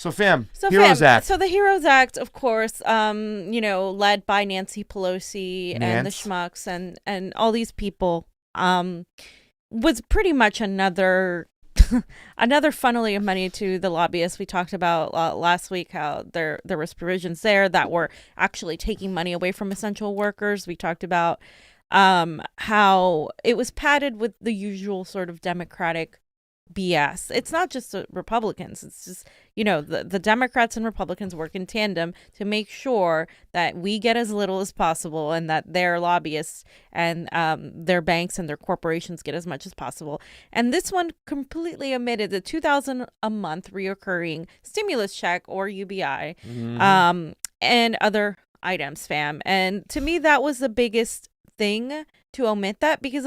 So, fam, Heroes Act. So the Heroes Act, of course, led by Nancy Pelosi and the schmucks and all these people, was pretty much another funneling of money to the lobbyists. We talked about last week how there was provisions there that were actually taking money away from essential workers. We talked about how it was padded with the usual sort of Democratic BS. It's not just the Republicans. It's just, the Democrats and Republicans work in tandem to make sure that we get as little as possible and that their lobbyists and their banks and their corporations get as much as possible. And this one completely omitted the $2,000 a month reoccurring stimulus check or UBI and other items, fam. And to me, that was the biggest thing to omit that, because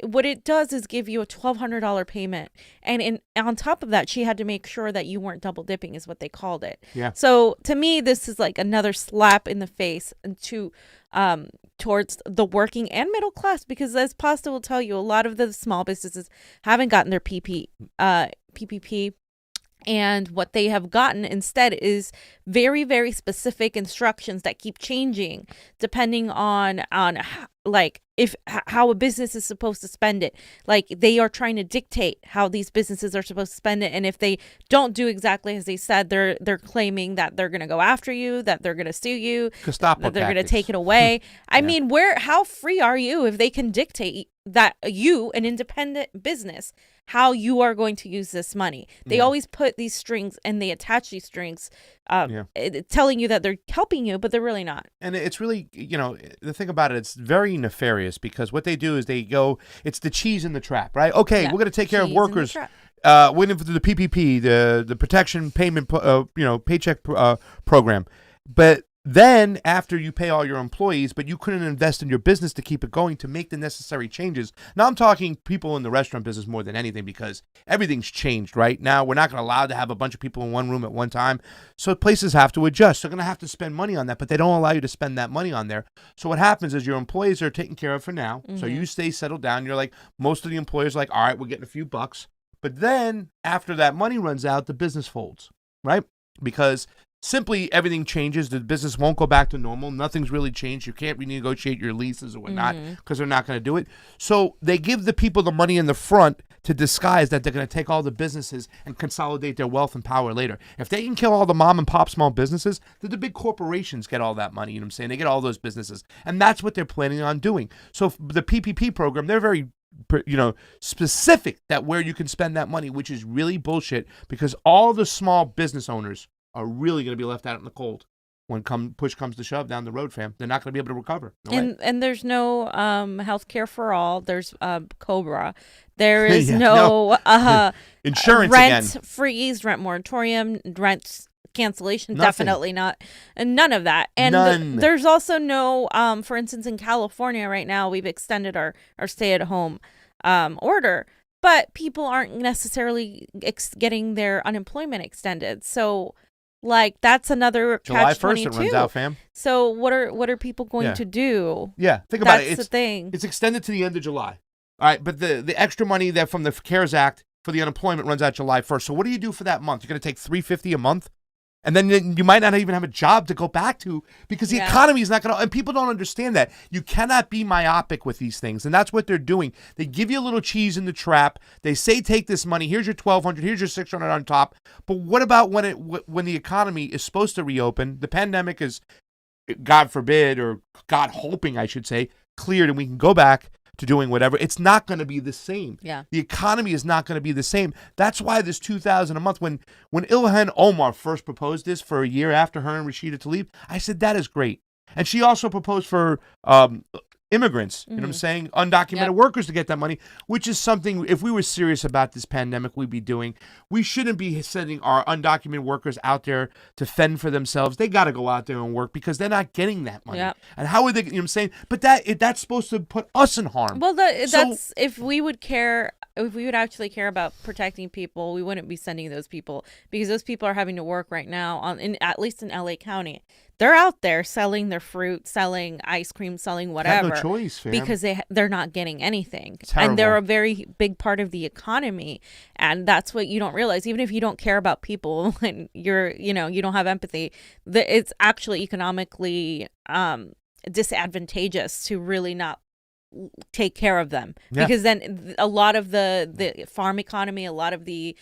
what it does is give you a $1,200 payment, and on top of that, she had to make sure that you weren't double dipping, is what they called it. Yeah. So to me, this is like another slap in the face to towards the working and middle class, because as Pasta will tell you, a lot of the small businesses haven't gotten their PPP. And what they have gotten instead is very, very specific instructions that keep changing depending on how a business is supposed to spend it. Like, they are trying to dictate how these businesses are supposed to spend it. And if they don't do exactly as they said, they're claiming that they're going to go after you, that they're going to sue you, that they're going to take it away. I mean, how free are you if they can dictate that you, an independent business, how you are going to use this money? They always put these strings and they attach these strings telling you that they're helping you, but they're really not. And it's really, the thing about it, it's very nefarious, because what they do is it's the cheese in the trap, right? Okay, we're going to take care of workers. We're going to do the PPP, the protection payment, paycheck program. But then after you pay all your employees, but you couldn't invest in your business to keep it going, to make the necessary changes. Now I'm talking people in the restaurant business more than anything, because everything's changed, right? Now we're not going to allow to have a bunch of people in one room at one time. So places have to adjust. They're going to have to spend money on that, but they don't allow you to spend that money on there. So what happens is your employees are taken care of for now. So you stay settled down. You're like, most of the employers are like, all right, we're getting a few bucks. But then after that money runs out, the business folds, right? Because simply everything changes. The business won't go back to normal. Nothing's really changed. You can't renegotiate your leases or whatnot because they're not going to do it. So they give the people the money in the front to disguise that they're going to take all the businesses and consolidate their wealth and power later. If they can kill all the mom and pop small businesses, then the big corporations get all that money. You know what I'm saying? They get all those businesses. And that's what they're planning on doing. So the PPP program, they're very specific that where you can spend that money, which is really bullshit, because all the small business owners are really going to be left out in the cold when push comes to shove down the road, fam. They're not going to be able to recover. And there's no health care for all. There's COBRA. There is no insurance rent again. freeze, rent moratorium, rent cancellation. Definitely not. And none of that. And there's also no, for instance, in California right now, we've extended our stay-at-home order. But people aren't necessarily getting their unemployment extended. So, that's another July catch-22. 1st it runs out, fam. So what are people going to do? Yeah, think about it. That's the thing. It's extended to the end of July. All right, but the extra money that from the CARES Act for the unemployment runs out July 1st. So what do you do for that month? You're going to take $350 a month? And then you might not even have a job to go back to, because the economy is not going to, and people don't understand that. You cannot be myopic with these things. And that's what they're doing. They give you a little cheese in the trap. They say, take this money. Here's your $1,200. Here's your $600 on top. But what about when the economy is supposed to reopen? The pandemic is, God forbid, or God hoping, I should say, cleared, and we can go back to doing whatever. It's not going to be the same. Yeah. The economy is not going to be the same. That's why this $2,000 a month, when Ilhan Omar first proposed this for a year after her and Rashida Tlaib, I said, that is great. And she also proposed for immigrants, you know what I'm saying, undocumented workers to get that money, which is something, if we were serious about this pandemic, we'd be doing. We shouldn't be sending our undocumented workers out there to fend for themselves. They got to go out there and work, because they're not getting that money. Yep. And how are they, you know what I'm saying? But that's supposed to put us in harm. Well, that's if we would care, we would actually care about protecting people, we wouldn't be sending those people, because those people are having to work right now at least in LA County. They're out there selling their fruit, selling ice cream, selling whatever. Have no choice, fam. Because they're not getting anything. Terrible. And they're a very big part of the economy. And that's what you don't realize. Even if you don't care about people and you don't have empathy, it's actually economically disadvantageous to really not take care of them. Yeah. Because then a lot of the farm economy, a lot of the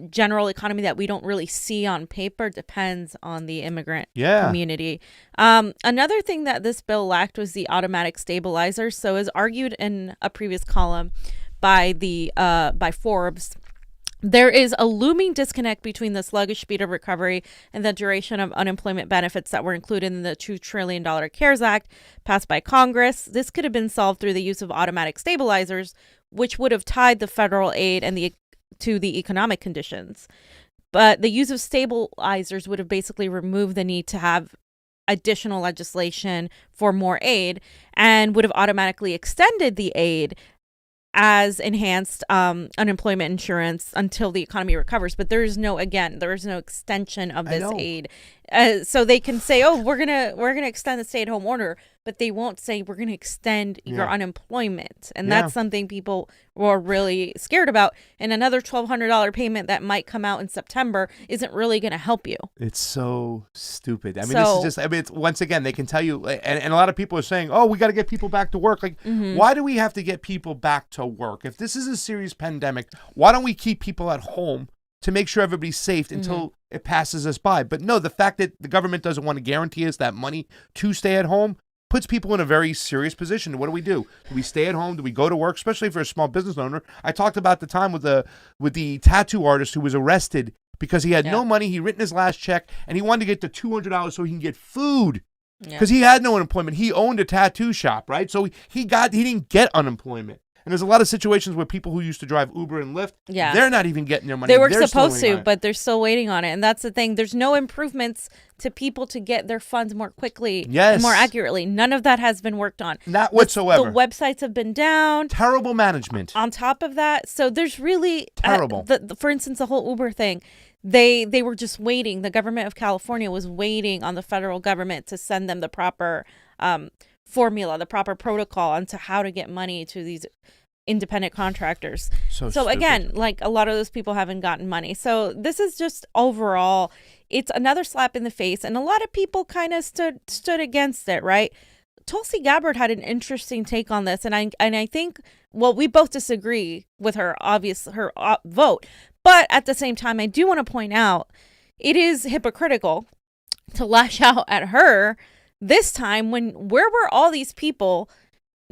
general economy that we don't really see on paper depends on the immigrant community. Another thing that this bill lacked was the automatic stabilizers. So as argued in a previous column by Forbes, there is a looming disconnect between the sluggish speed of recovery and the duration of unemployment benefits that were included in the $2 trillion CARES Act passed by Congress. This could have been solved through the use of automatic stabilizers, which would have tied the federal aid to the economic conditions. But the use of stabilizers would have basically removed the need to have additional legislation for more aid and would have automatically extended the aid as enhanced unemployment insurance until the economy recovers. But there is no extension of this aid. So they can say, oh, we're gonna extend the stay-at-home order, but they won't say we're gonna extend your unemployment. And that's something people were really scared about. And another $1,200 payment that might come out in September isn't really gonna help you. It's so stupid. I mean, this is just, it's, once again, they can tell you, and a lot of people are saying, oh, we got to get people back to work. Like, why do we have to get people back to work? If this is a serious pandemic, why don't we keep people at home to make sure everybody's safe until it passes us by? But no, the fact that the government doesn't want to guarantee us that money to stay at home puts people in a very serious position. What do? Do we stay at home? Do we go to work? Especially for a small business owner. I talked about the time with the tattoo artist who was arrested because he had no money. He written his last check and he wanted to get the $200 so he can get food because he had no unemployment. He owned a tattoo shop, right? So he didn't get unemployment. And there's a lot of situations where people who used to drive Uber and Lyft, they're not even getting their money. They were supposed to, but they're still waiting on it. And that's the thing. There's no improvements to people to get their funds more quickly and more accurately. None of that has been worked on. Not whatsoever. The websites have been down. Terrible management. On top of that. So there's really... Terrible. For instance, the whole Uber thing, they were just waiting. The government of California was waiting on the federal government to send them the proper formula, the proper protocol onto how to get money to these independent contractors. So again, like a lot of those people haven't gotten money. So this is just overall, it's another slap in the face. And a lot of people kind of stood against it, right? Tulsi Gabbard had an interesting take on this. And I think, well, we both disagree with her vote. But at the same time, I do want to point out, it is hypocritical to lash out at her this time where were all these people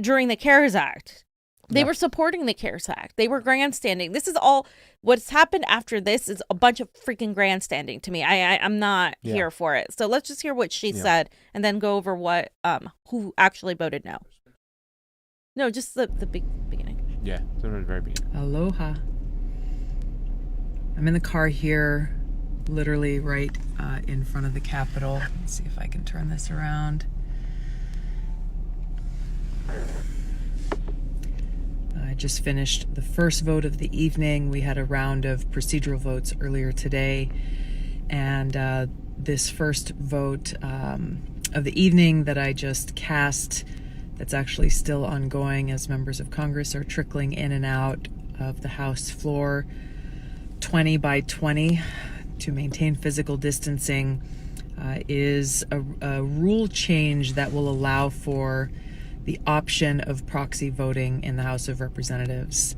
during the CARES Act? They were supporting the CARES Act. They were grandstanding. This is all what's happened after this is a bunch of freaking grandstanding to me. I'm not here for it. So let's just hear what she said and then go over what who actually voted no. No, just the beginning. Yeah, the very beginning. Aloha. I'm in the car here, literally right in front of the Capitol. Let's see if I can turn this around. I just finished the first vote of the evening. We had a round of procedural votes earlier today. And this first vote of the evening that I just cast, that's actually still ongoing as members of Congress are trickling in and out of the House floor, 20 by 20 to maintain physical distancing, is a rule change that will allow for the option of proxy voting in the House of Representatives.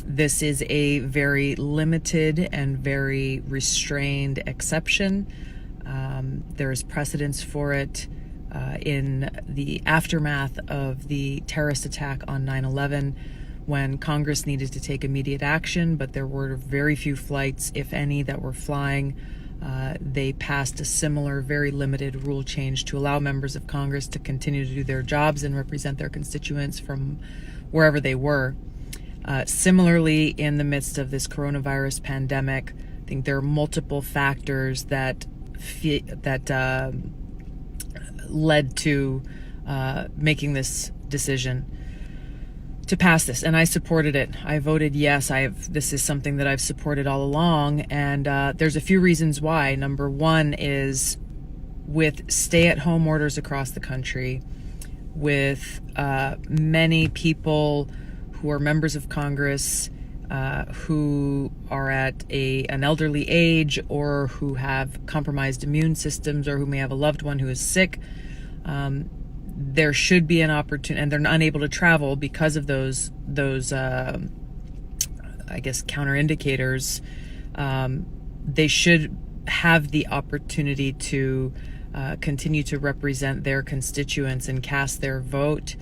This is a very limited and very restrained exception. There is precedence for it in the aftermath of the terrorist attack on 9/11, when Congress needed to take immediate action, but there were very few flights, if any, that were flying. They passed a similar, very limited rule change to allow members of Congress to continue to do their jobs and represent their constituents from wherever they were. Similarly, in the midst of this coronavirus pandemic, I think there are multiple factors that led to making this decision. to pass this, and I supported it. I voted yes. This is something that I've supported all along, and there's a few reasons why. Number one is with stay-at-home orders across the country, with many people who are members of Congress who are at an elderly age or who have compromised immune systems or who may have a loved one who is sick. There should be an opportunity, and they're unable to travel because of those I guess, counter indicators. They should have the opportunity to continue to represent their constituents and cast their vote,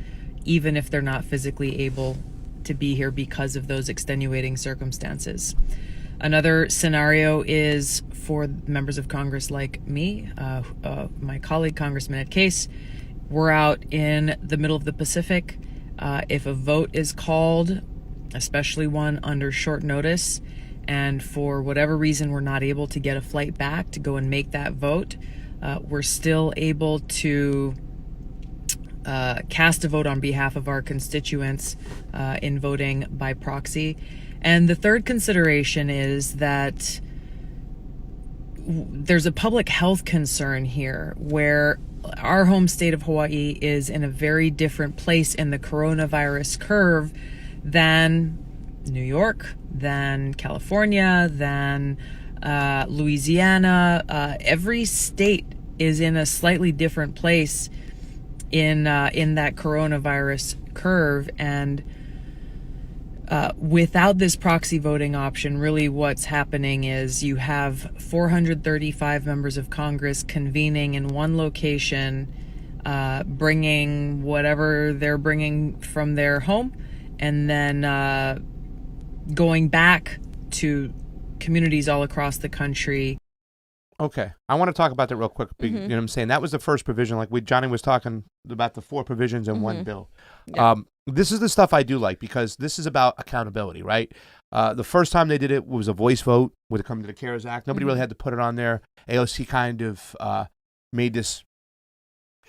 even if they're not physically able to be here because of those extenuating circumstances. Another scenario is for members of Congress like me, my colleague, Congressman Ed Case. We're out in the middle of the Pacific. If a vote is called, especially one under short notice, and for whatever reason we're not able to get a flight back to go and make that vote, we're still able to cast a vote on behalf of our constituents in voting by proxy. And the third consideration is that there's a public health concern here where our home state of Hawaii is in a very different place in the coronavirus curve than New York, than California, than Louisiana. Every state is in a slightly different place in that coronavirus curve, and without this proxy voting option, really what's happening is you have 435 members of Congress convening in one location, bringing whatever they're bringing from their home, and then going back to communities all across the country. Okay. I want to talk about that real quick. You know what I'm saying? That was the first provision. Like Johnny was talking about the 4 provisions in one bill. Yeah. This is the stuff I do like because this is about accountability, right? The first time they did it was a voice vote when it come to the CARES Act. Nobody really had to put it on there. AOC kind of made this,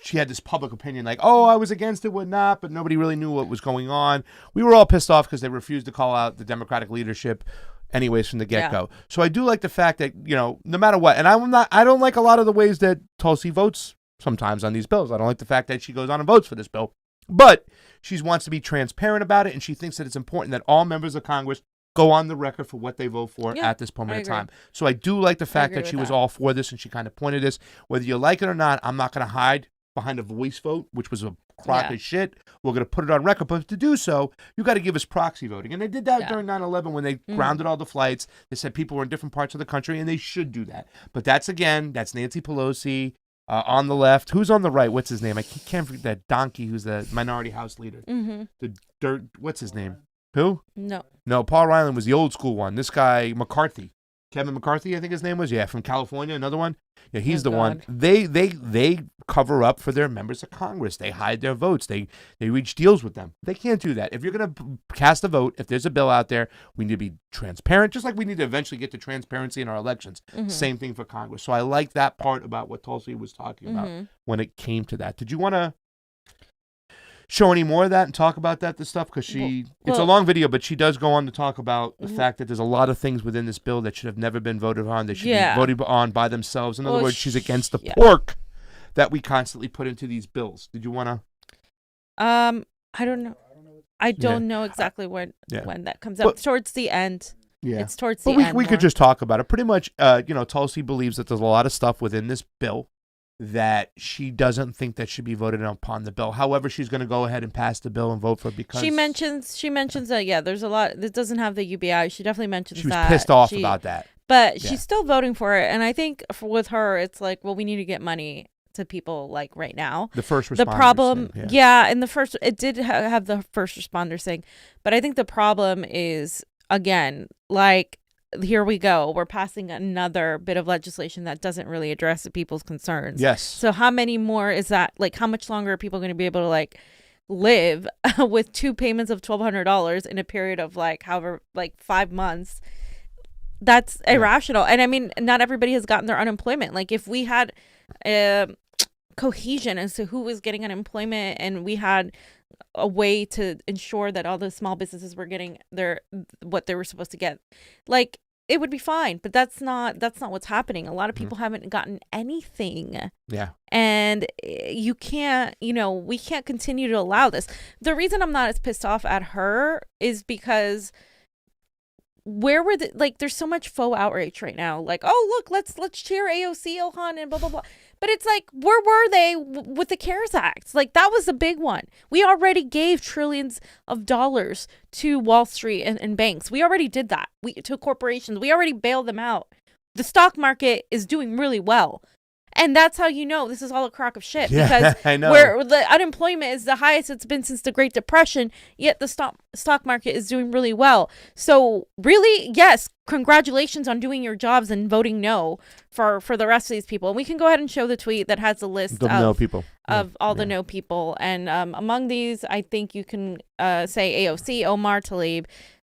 she had this public opinion like, oh, I was against it, whatnot, but nobody really knew what was going on. We were all pissed off because they refused to call out the Democratic leadership anyways from the get-go. Yeah. So I do like the fact that, you know, no matter what, and I don't like a lot of the ways that Tulsi votes sometimes on these bills. I don't like the fact that she goes on and votes for this bill. But she wants to be transparent about it, and she thinks that it's important that all members of Congress go on the record for what they vote for at this moment in time. So I do like the fact that she was all for this, and she kind of pointed this. Whether you like it or not, I'm not going to hide behind a voice vote, which was a crock of shit. We're going to put it on record. But to do so, you got to give us proxy voting. And they did that during 9/11 when they grounded all the flights. They said people were in different parts of the country, and they should do that. But that's Nancy Pelosi. On the left, who's on the right? What's his name? I can't forget that donkey who's the minority house leader. What's his name? Who? No, Paul Ryan was the old school one. This guy, McCarthy. Kevin McCarthy, I think his name was. Yeah, from California, another one. Yeah, he's the one. They cover up for their members of Congress. They hide their votes. They reach deals with them. They can't do that. If you're going to cast a vote, if there's a bill out there, we need to be transparent, just like we need to eventually get to transparency in our elections. Same thing for Congress. So I like that part about what Tulsi was talking about when it came to that. Did you want to show any more of that and talk about the stuff? Because it's a long video, but she does go on to talk about the fact that there's a lot of things within this bill that should have never been voted on. They should be voted on by themselves. In other words, she's against the pork that we constantly put into these bills. Did you want to? I don't know. I don't know exactly when that comes up. Towards the end. Yeah. It's towards the end. We could just talk about it. Pretty much, Tulsi believes that there's a lot of stuff within this bill that she doesn't think that should be voted upon the bill. However, she's going to go ahead and pass the bill and vote for it because she mentions that there's a lot that doesn't have the UBI. She definitely mentions she was pissed off about that, but she's still voting for it. And I think with her, it's like, well, we need to get money to people like right now. The first responders. The problem, and the first it did have the first responders thing, but I think the problem is again like. Here we go. We're passing another bit of legislation that doesn't really address people's concerns. Yes. So how many more is that? Like, how much longer are people going to be able to like live with 2 payments of $1,200 in a period of like 5 months? That's irrational. And I mean, not everybody has gotten their unemployment. Like, if we had cohesion as to who was getting unemployment, and we had a way to ensure that all the small businesses were getting what they were supposed to get, like, it would be fine. But that's not what's happening. A lot of people haven't gotten anything. Yeah. And you can't, we can't continue to allow this. The reason I'm not as pissed off at her is because where were there's so much faux outrage right now. Like, oh, look, let's cheer AOC, Ilhan, and blah, blah, blah. But it's like, where were they with the CARES Act? Like, that was a big one. We already gave trillions of dollars to Wall Street and banks. We already did that. To corporations. We already bailed them out. The stock market is doing really well. And that's how you know this is all a crock of shit. Yeah, because I know. Where the unemployment is the highest it's been since the Great Depression, yet the stock market is doing really well. So really, yes, congratulations on doing your jobs and voting no for the rest of these people. And we can go ahead and show the tweet that has a list of no people. Of all the no people. And among these, I think you can say AOC, Omar, Tlaib,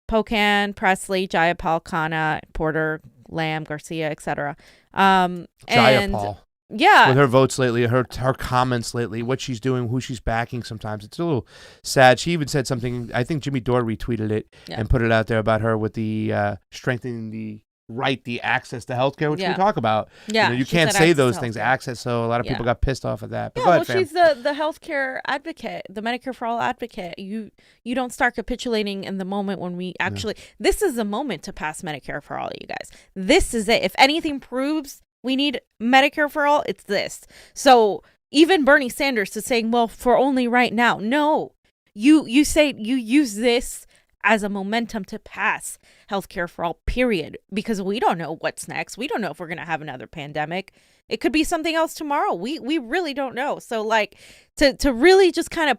Pocan, Presley, Jayapal, Khanna, Porter, Lamb, Garcia, etc. Jayapal. Yeah. With her votes lately, her comments lately, what she's doing, who she's backing sometimes. It's a little sad. She even said something, I think Jimmy Dore retweeted it and put it out there about her with the strengthening the access to healthcare, which we talk about. Yeah. You can't say those things, access, so a lot of people got pissed off at that. But go ahead, she's the healthcare advocate, the Medicare for All advocate. You don't start capitulating in the moment when we actually, this is the moment to pass Medicare for All, you guys. This is it. If anything proves we need Medicare for All, it's this. So even Bernie Sanders is saying, well, for only right now. No, you say you use this as a momentum to pass healthcare for all, period. Because we don't know what's next. We don't know if we're going to have another pandemic. It could be something else tomorrow. We really don't know. So like to really just kind of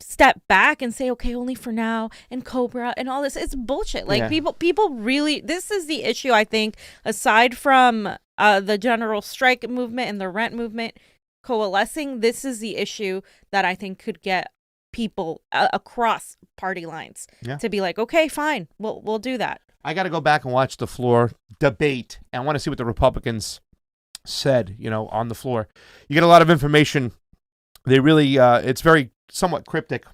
step back and say, okay, only for now, and Cobra and all this, it's bullshit. Like people really, this is the issue, I think, aside from the general strike movement and the rent movement coalescing, this is the issue that I think could get people across party lines to be like, okay, fine, we'll do that. I got to go back and watch the floor debate, and I want to see what the Republicans said, on the floor. You get a lot of information. They really, it's very somewhat cryptic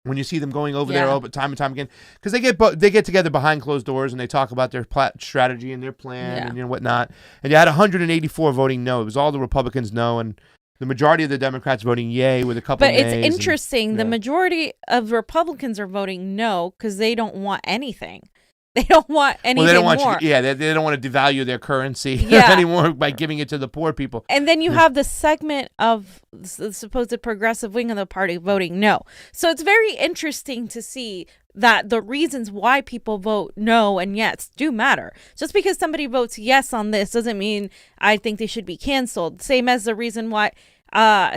when you see them going over there time and time again, because they get together behind closed doors and they talk about their strategy and their plan and whatnot. And you had 184 voting no. It was all the Republicans no, and the majority of the Democrats voting yay with a couple of nays. But it's interesting. The majority of Republicans are voting no because they don't want anything. They don't want anything they don't want more. They don't want to devalue their currency anymore by giving it to the poor people. And then you have the segment of the supposed progressive wing of the party voting no. So it's very interesting to see that the reasons why people vote no and yes do matter. Just because somebody votes yes on this doesn't mean I think they should be canceled. Same as the reason why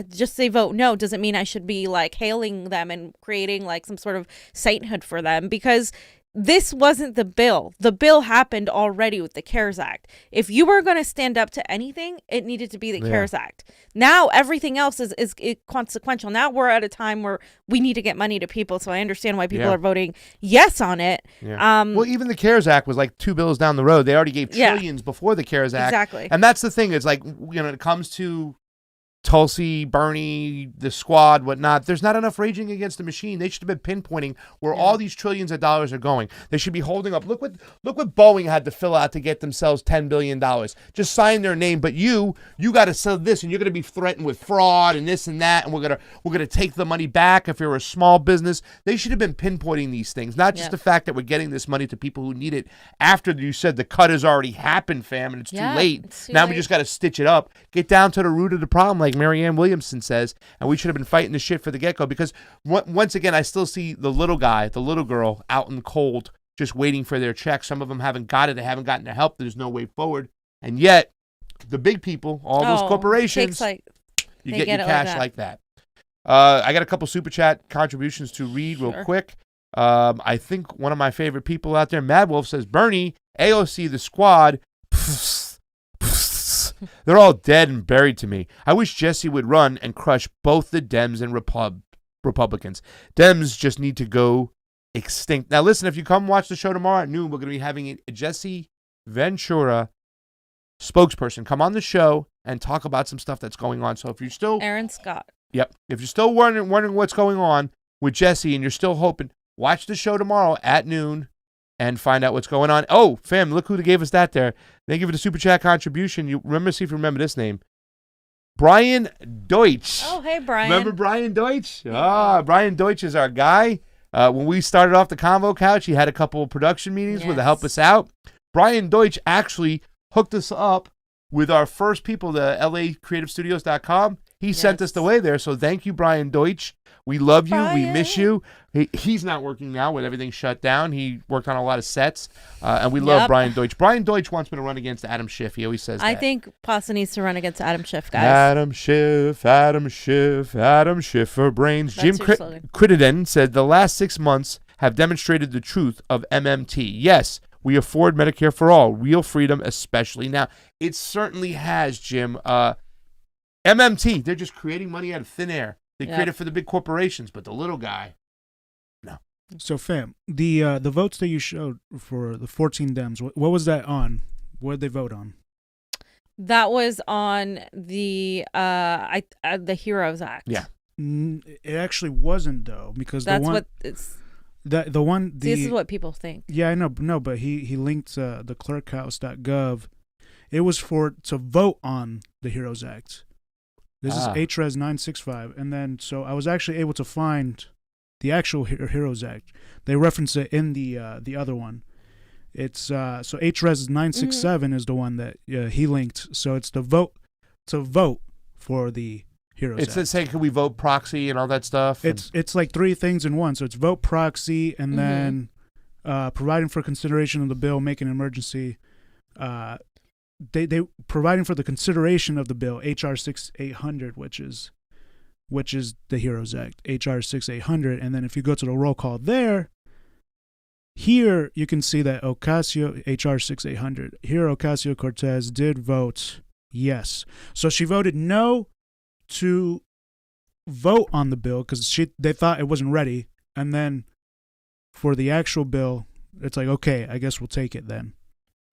just they vote no doesn't mean I should be like hailing them and creating like some sort of sainthood for them, because this wasn't the bill. The bill happened already with the CARES Act. If you were going to stand up to anything, it needed to be the CARES Act. Now everything else is consequential. Now we're at a time where we need to get money to people. So I understand why people are voting yes on it. Yeah. Well, even the CARES Act was like 2 bills down the road. They already gave trillions before the CARES Act. Exactly. And that's the thing. It's like, it comes to Tulsi, Bernie, the squad, whatnot, there's not enough raging against the machine. They should have been pinpointing where all these trillions of dollars are going. They should be holding up. Look what Boeing had to fill out to get themselves $10 billion. Just sign their name, but you got to sell this, and you're going to be threatened with fraud and this and that, and we're gonna take the money back if you're a small business. They should have been pinpointing these things, not just the fact that we're getting this money to people who need it after you said the cut has already happened, fam, and it's too late. We just got to stitch it up. Get down to the root of the problem, like Marianne Williamson says, and we should have been fighting the shit for the get-go, because once again, I still see the little guy, the little girl out in the cold just waiting for their check. Some of them haven't got it. They haven't gotten the help. There's no way forward. And yet, the big people, all those corporations, you get your cash like that. I got a couple super chat contributions to read real quick. I think one of my favorite people out there, Mad Wolf, says, Bernie, AOC, the squad, they're all dead and buried to me. I wish Jesse would run and crush both the Dems and Republicans. Dems just need to go extinct. Now, listen, if you come watch the show tomorrow at noon, we're going to be having a Jesse Ventura spokesperson come on the show and talk about some stuff that's going on. So if you're still... Aaron Scott. Yep. If you're still wondering what's going on, with Jesse and you're still hoping, watch the show tomorrow at noon and find out what's going on. Oh, fam, look who gave us that there. They give it a super chat contribution. You remember, see if you remember this name. Brian Deutsch. Oh, hey, Brian. Remember Brian Deutsch? Brian Deutsch is our guy. When we started off the CONVO couch, he had a couple of production meetings to help us out. Brian Deutsch actually hooked us up with our first people, the LACreativeStudios.com. He sent us the way there, so thank you, Brian Deutsch. We love you. Brian. We miss you. He's not working now with everything shut down. He worked on a lot of sets, and we love Brian Deutsch. Brian Deutsch wants me to run against Adam Schiff. He always says that. I think Pasta needs to run against Adam Schiff, guys. Adam Schiff for brains. That's Jim Crittenden said the last 6 months have demonstrated the truth of MMT. Yes, we afford Medicare for all. Real freedom, especially now. It certainly has, Jim. MMT, they're just creating money out of thin air. They create it for the big corporations, but the little guy, no. So, fam, the votes that you showed for the 14 Dems, what was that on? What did they vote on? That was on the Heroes Act. Yeah. It actually wasn't, though, because that's the one, what it's. The one. This is what people think. Yeah, I know. No, but he linked the clerkhouse.gov. It was to vote on the Heroes Act. This is HRES 965, and then so I was actually able to find the actual Heroes Act. They reference it in the other one. It's so HRES 967 is the one that he linked. So it's to vote for the Heroes Act. It's saying can we vote proxy and all that stuff. It's like three things in one. So it's vote proxy, and then providing for consideration of the bill, make an emergency. They providing for the consideration of the bill, HR 6800, which is the Heroes Act, HR 6800, and then if you go to the roll call here you can see that Ocasio, HR 6800, here Ocasio-Cortez did vote yes. So she voted no to vote on the bill because they thought it wasn't ready, and then for the actual bill, it's like, okay, I guess we'll take it then.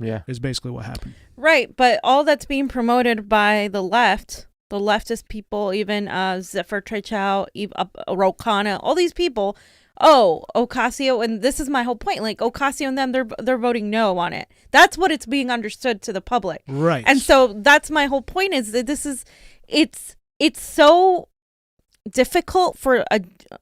Yeah, is basically what happened. Right, but all that's being promoted by the leftist people, even Zephyr Trechau, Ro Khanna, all these people. Oh, Ocasio, and this is my whole point. Like Ocasio and them, they're voting no on it. That's what it's being understood to the public. Right. And so that's my whole point is that it's so difficult for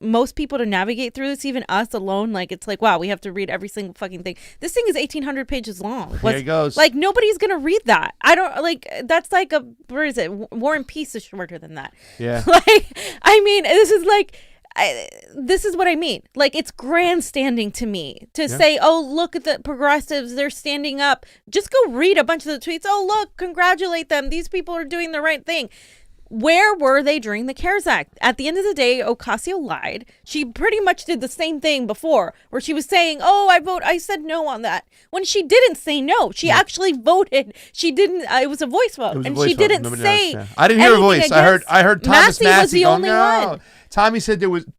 most people to navigate through this, even us alone. Like it's like, wow, we have to read every single fucking thing. This thing is 1,800 pages long. There it goes. Like nobody's gonna read that. I don't like. That's like where is it? War and Peace is shorter than that. Yeah. Like I mean, this is like. This is what I mean. Like, it's grandstanding to me to say, oh, look at the progressives. They're standing up. Just go read a bunch of the tweets. Oh, look, congratulate them. These people are doing the right thing. Where were they during the CARES Act? At the end of the day, Ocasio lied. She pretty much did the same thing before, where she was saying, oh, I said no on that. When she didn't say no. She actually voted. She didn't, it was a voice vote. And she didn't say I didn't hear a voice. I heard Thomas Massey was the only one.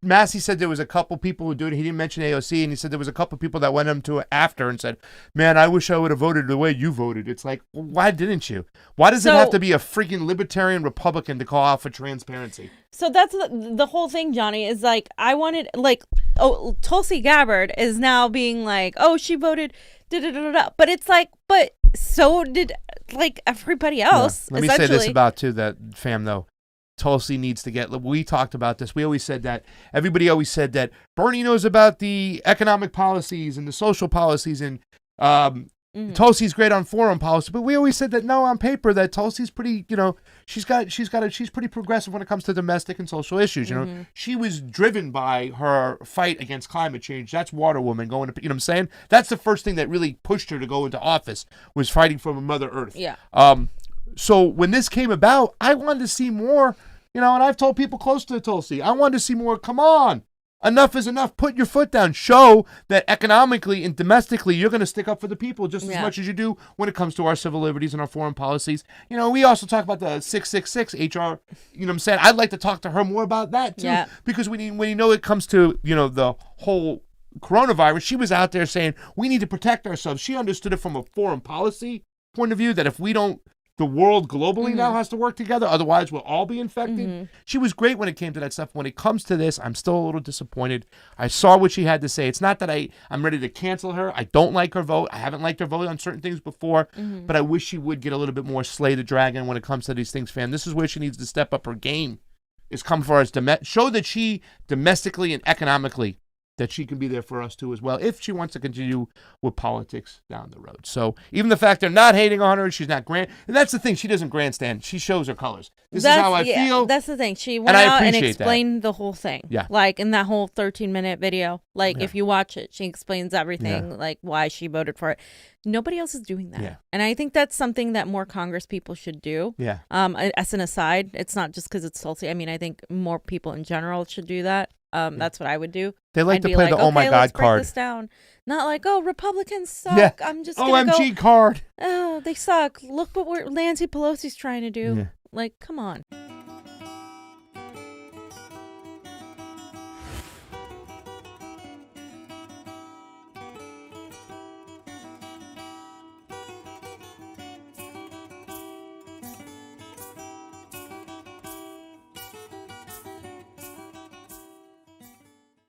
Massey said there was a couple people who do it. He didn't mention AOC, and he said there was a couple people that went up to it after and said, man, I wish I would have voted the way you voted. It's like, well, why didn't you? Why does it have to be a freaking libertarian Republican to call out for transparency? So that's the whole thing, Johnny, is like, I wanted, like, Tulsi Gabbard is now being like, oh, she voted, da-da-da-da-da. But it's like, but so did, like, everybody else. Let me say this about, too, that fam, though. Tulsi needs to get, we talked about this. We always said that, everybody always said that Bernie knows about the economic policies and the social policies, and Tulsi's great on foreign policy, but we always said that no, on paper, that Tulsi's pretty, she's pretty progressive when it comes to domestic and social issues. She was driven by her fight against climate change. That's Water Woman going to, you know what I'm saying? That's the first thing that really pushed her to go into office, was fighting for Mother Earth. Yeah. So when this came about, I wanted to see more, and I've told people close to Tulsi, I wanted to see more. Come on. Enough is enough. Put your foot down. Show that economically and domestically you're going to stick up for the people just as much as you do when it comes to our civil liberties and our foreign policies. We also talk about the 666 HR. You know what I'm saying? I'd like to talk to her more about that too, because when it comes to the whole coronavirus, she was out there saying we need to protect ourselves. She understood it from a foreign policy point of view, that if we don't the world globally now has to work together. Otherwise, we'll all be infected. She was great when it came to that stuff. When it comes to this, I'm still a little disappointed. I saw what she had to say. It's not that I'm ready to cancel her. I don't like her vote. I haven't liked her vote on certain things before, but I wish she would get a little bit more slay the dragon when it comes to these things, fam. This is where she needs to step up her game. Is come for us, show that she domestically and economically that she can be there for us too as well if she wants to continue with politics down the road. So even the fact they're not hating on her, she's not and that's the thing, she doesn't grandstand. She shows her colors. This is how I feel. That's the thing. She went out and explained the whole thing. Yeah. Like in that whole 13-minute video. Like if you watch it, she explains everything, like why she voted for it. Nobody else is doing that. Yeah. And I think that's something that more Congress people should do. Yeah. As an aside, it's not just because it's Tulsi. I mean, I think more people in general should do that. That's what I would do. They like to play the "Oh my God" let's card. Break this down. Not like, oh, Republicans suck. Yeah. I'm just OMG card. Oh, they suck. Look what Nancy Pelosi's trying to do. Like, come on.